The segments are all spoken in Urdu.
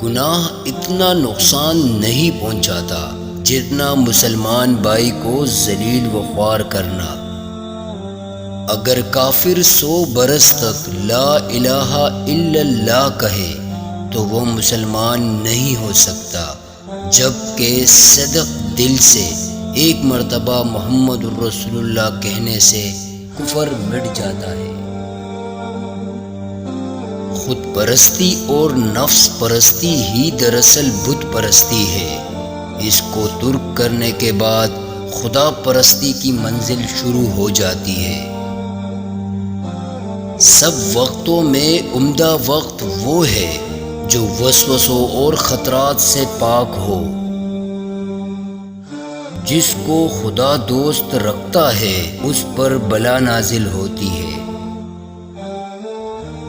گناہ اتنا نقصان نہیں پہنچاتا جتنا مسلمان بھائی کو ذلیل و خوار کرنا۔ اگر کافر 100 برس تک لا الہ الا اللہ کہے تو وہ مسلمان نہیں ہو سکتا، جبکہ صدق دل سے ایک مرتبہ محمد الرسول اللہ کہنے سے کفر مٹ جاتا ہے۔ خود پرستی اور نفس پرستی ہی دراصل بت پرستی ہے۔ اس کو ترک کرنے کے بعد خدا پرستی کی منزل شروع ہو جاتی ہے۔ سب وقتوں میں عمدہ وقت وہ ہے جو وسوسوں اور خطرات سے پاک ہو۔ جس کو خدا دوست رکھتا ہے اس پر بلا نازل ہوتی ہے۔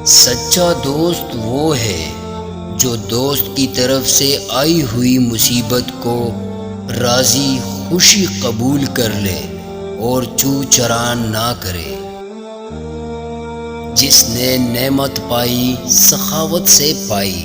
سچا دوست وہ ہے جو دوست کی طرف سے آئی ہوئی مصیبت کو راضی خوشی قبول کر لے اور چو چران نہ کرے۔ جس نے نعمت پائی سخاوت سے پائی،